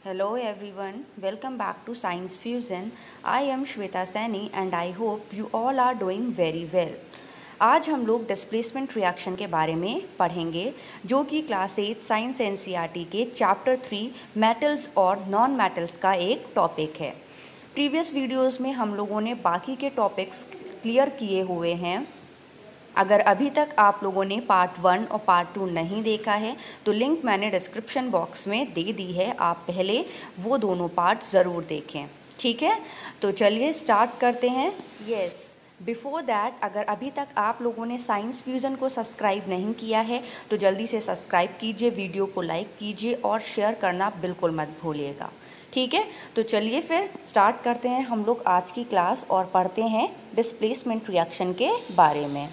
Hello everyone, welcome back to Science Fusion. I am Shweta Saini and I hope you all are doing very well. आज हम लोग displacement reaction के बारे में पढ़ेंगे जो कि क्लास 8 साइंस एनसीईआरटी के चैप्टर 3 मेटल्स और नॉन मेटल्स का एक टॉपिक है। प्रीवियस वीडियोस में हम लोगों ने बाकी के टॉपिक्स क्लियर किए हुए हैं। अगर अभी तक आप लोगों ने पार्ट 1 और पार्ट 2 नहीं देखा है तो लिंक मैंने डिस्क्रिप्शन बॉक्स में दे दी है, आप पहले वो दोनों पार्ट ज़रूर देखें। ठीक है, तो चलिए स्टार्ट करते हैं। यस, बिफोर दैट अगर अभी तक आप लोगों ने साइंस फ्यूज़न को सब्सक्राइब नहीं किया है तो जल्दी से सब्सक्राइब कीजिए, वीडियो को लाइक कीजिए और शेयर करना बिल्कुल मत भूलिएगा। ठीक है, तो चलिए फिर स्टार्ट करते हैं हम लोग आज की क्लास और पढ़ते हैं डिस्प्लेसमेंट रिएक्शन के बारे में।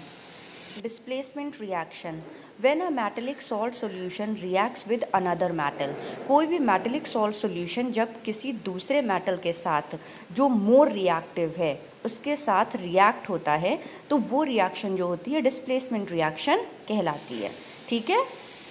Displacement reaction, when a metallic salt solution reacts with another metal. कोई भी मेटेलिक सॉल्ट सॉल्यूशन जब किसी दूसरे मेटल के साथ जो मोर रिएक्टिव है उसके साथ रिएक्ट होता है तो वो रिएक्शन जो होती है डिस्प्लेसमेंट रिएक्शन कहलाती है। ठीक है,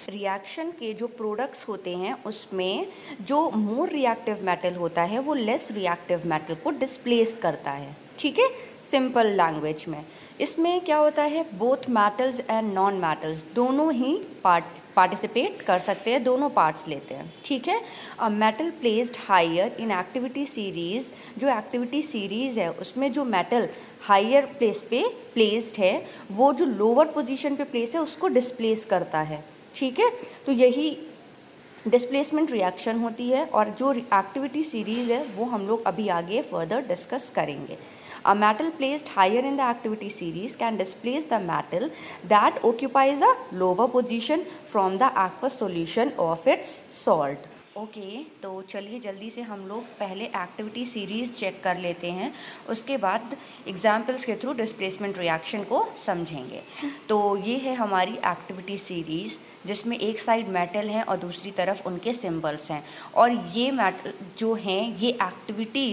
रिएक्शन के जो प्रोडक्ट्स होते हैं उसमें जो मोर रिएक्टिव मेटल होता है वो लेस रिएक्टिव मेटल को डिस्प्लेस करता है। ठीक है, सिंपल लैंग्वेज में इसमें क्या होता है, both metals and non metals दोनों ही पार्टिसिपेट कर सकते हैं, दोनों पार्ट्स लेते हैं। ठीक है, a metal placed higher in activity series, जो एक्टिविटी सीरीज है उसमें जो मेटल हायर प्लेस पे प्लेस्ड है वो जो लोअर पोजीशन पे प्लेस है उसको डिस्प्लेस करता है। ठीक है, तो यही डिस्प्लेसमेंट रिएक्शन होती है और जो एक्टिविटी सीरीज है वो हम लोग अभी आगे फर्दर डिस्कस करेंगे। A metal placed higher in the activity series can displace the metal that occupies a lower position from the aqueous solution of its salt. Okay, तो चलिए जल्दी से हम लोग पहले एक्टिविटी सीरीज़ चेक कर लेते हैं, उसके बाद एग्जाम्पल्स के थ्रू डिस्प्लेसमेंट रिएक्शन को समझेंगे। तो ये है हमारी एक्टिविटी सीरीज़ जिसमें एक साइड मेटल है और दूसरी तरफ उनके सिंबल्स हैं, और ये मेटल जो हैं ये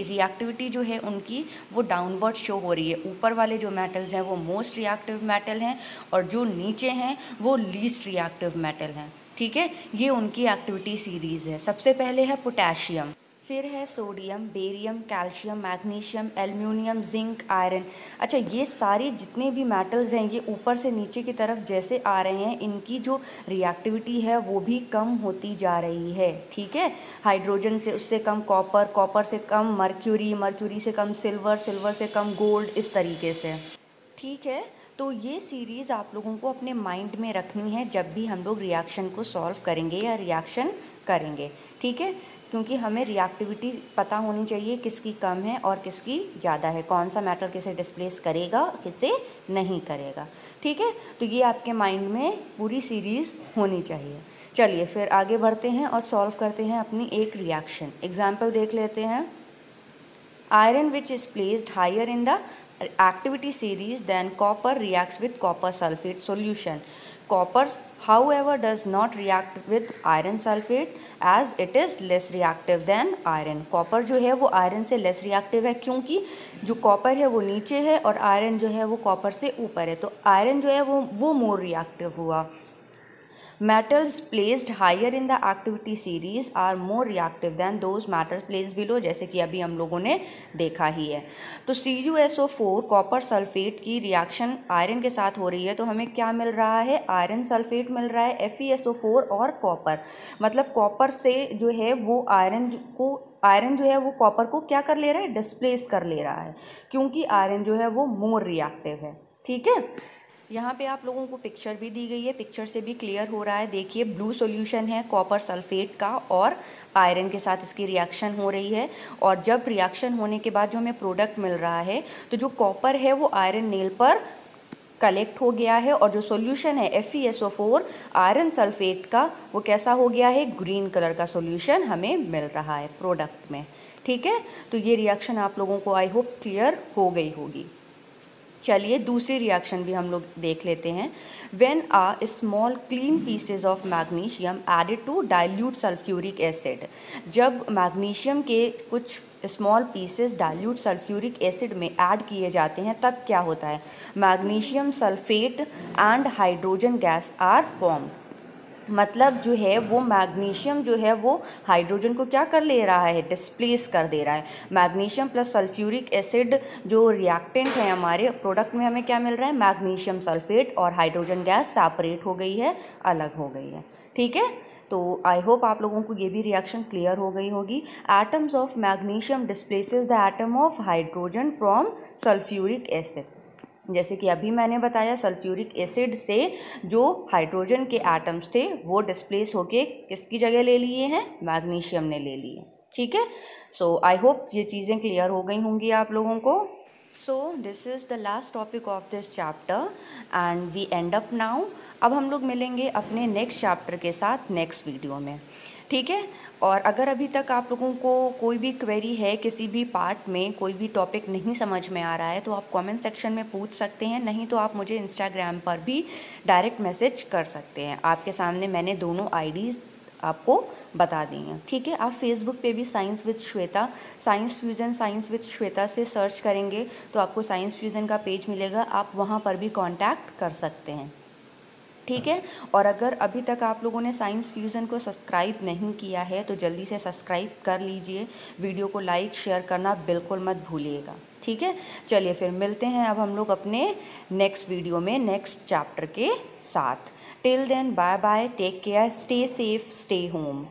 रिएक्टिविटी जो है उनकी वो डाउनवर्ड शो हो रही है। ऊपर वाले जो मेटल्स हैं वो मोस्ट रिएक्टिव मेटल हैं और जो नीचे हैं वो लीस्ट रिएक्टिव मेटल हैं। ठीक है, ये उनकी एक्टिविटी सीरीज़ है। सबसे पहले है पोटेशियम, फिर है sodium, barium, calcium, magnesium, aluminium, zinc, iron. अच्छा, ये सारे जितने भी मेटल्स हैं ये ऊपर से नीचे की तरफ जैसे आ रहे हैं इनकी जो रिएक्टिविटी है वो भी कम होती जा रही है। ठीक है, हाइड्रोजन से उससे कम कॉपर, कॉपर से कम मर्क्यूरी, मर्क्यूरी से कम सिल्वर, सिल्वर से कम गोल्ड, इस तरीके से। ठीक है, तो ये सीरीज़ आप लोगों को अपने माइंड में रखनी है जब भी हम लोग रिएक्शन को सॉल्व करेंगे या रिएक्शन करेंगे। ठीक है, क्योंकि हमें रिएक्टिविटी पता होनी चाहिए किसकी कम है और किसकी ज़्यादा है, कौन सा मेटल किसे डिस्प्लेस करेगा किसे नहीं करेगा। ठीक है, तो ये आपके माइंड में पूरी सीरीज़ होनी चाहिए। चलिए फिर आगे बढ़ते हैं और सॉल्व करते हैं अपनी एक रिएक्शन। एग्जाम्पल देख लेते हैं। Iron which is placed higher in the activity series then copper reacts with copper sulfate solution. Copper however does not react with iron sulfate as it is less reactive than iron. copper जो है वो iron से less reactive है क्योंकि जो copper है वो नीचे है और iron जो है वो copper से ऊपर है, तो iron जो है वो more reactive हुआ। Metals placed higher in the activity series are more reactive than those metals placed below, जैसे कि अभी हम लोगों ने देखा ही है। तो CuSO4 कॉपर सल्फेट की रिएक्शन आयरन के साथ हो रही है तो हमें क्या मिल रहा है, आयरन सल्फेट मिल रहा है, FeSO4 और कॉपर। मतलब कॉपर से जो है वो आयरन जो है वो कॉपर को क्या कर ले रहा है, डिस्प्लेस कर ले रहा है, क्योंकि आयरन जो है वो मोर रिएक्टिव है। ठीक है, यहाँ पे आप लोगों को पिक्चर भी दी गई है, पिक्चर से भी क्लियर हो रहा है। देखिए ब्लू सॉल्यूशन है कॉपर सल्फेट का और आयरन के साथ इसकी रिएक्शन हो रही है, और जब रिएक्शन होने के बाद जो हमें प्रोडक्ट मिल रहा है तो जो कॉपर है वो आयरन नेल पर कलेक्ट हो गया है और जो सॉल्यूशन है FeSO4 आयरन सल्फेट का वो कैसा हो गया है, ग्रीन कलर का सॉल्यूशन हमें मिल रहा है प्रोडक्ट में। ठीक है, तो ये रिएक्शन आप लोगों को आई होप क्लियर हो गई होगी। चलिए दूसरी रिएक्शन भी हम लोग देख लेते हैं। When a small clean pieces of magnesium added to dilute sulphuric acid, जब मैग्नीशियम के कुछ small pieces dilute sulphuric acid में ऐड किए जाते हैं तब क्या होता है, magnesium sulphate and hydrogen gas are form. मतलब जो है वो मैग्नीशियम जो है वो हाइड्रोजन को क्या कर ले रहा है, डिस्प्लेस कर दे रहा है। मैग्नीशियम प्लस सल्फ्यूरिक एसिड जो रिएक्टेंट है हमारे प्रोडक्ट में, हमें क्या मिल रहा है, मैग्नीशियम सल्फेट, और हाइड्रोजन गैस सेपरेट हो गई है, अलग हो गई है। ठीक है, तो आई होप आप लोगों को ये भी रिएक्शन क्लियर हो गई होगी। Atoms of magnesium displaces the atom of hydrogen from sulphuric acid. जैसे कि अभी मैंने बताया, सल्फ्यूरिक एसिड से जो हाइड्रोजन के एटम्स थे वो डिस्प्लेस होके किसकी जगह ले लिए हैं, मैग्नीशियम ने ले लिए। ठीक है, सो आई होप ये चीज़ें क्लियर हो गई होंगी आप लोगों को। So this is the last topic of this chapter and we end up now. अब हम लोग मिलेंगे अपने नेक्स्ट चैप्टर के साथ नेक्स्ट वीडियो में। ठीक है, और अगर अभी तक आप लोगों को कोई भी क्वेरी है, किसी भी पार्ट में कोई भी टॉपिक नहीं समझ में आ रहा है, तो आप कमेंट सेक्शन में पूछ सकते हैं, नहीं तो आप मुझे इंस्टाग्राम पर भी डायरेक्ट मैसेज कर सकते हैं। आपके सामने मैंने दोनों आईडीज़ आपको बता दी हैं। ठीक है, आप फेसबुक पे भी science with Shweta, science fusion science with Shweta से सर्च करेंगे तो आपको साइंस फ्यूज़न का पेज मिलेगा, आप वहाँ पर भी कांटेक्ट कर सकते हैं। ठीक है, और अगर अभी तक आप लोगों ने साइंस फ्यूज़न को सब्सक्राइब नहीं किया है तो जल्दी से सब्सक्राइब कर लीजिए। वीडियो को लाइक शेयर करना बिल्कुल मत भूलिएगा। ठीक है, चलिए फिर मिलते हैं अब हम लोग अपने नेक्स्ट वीडियो में नेक्स्ट चैप्टर के साथ। Till then bye bye, take care, stay safe, stay home.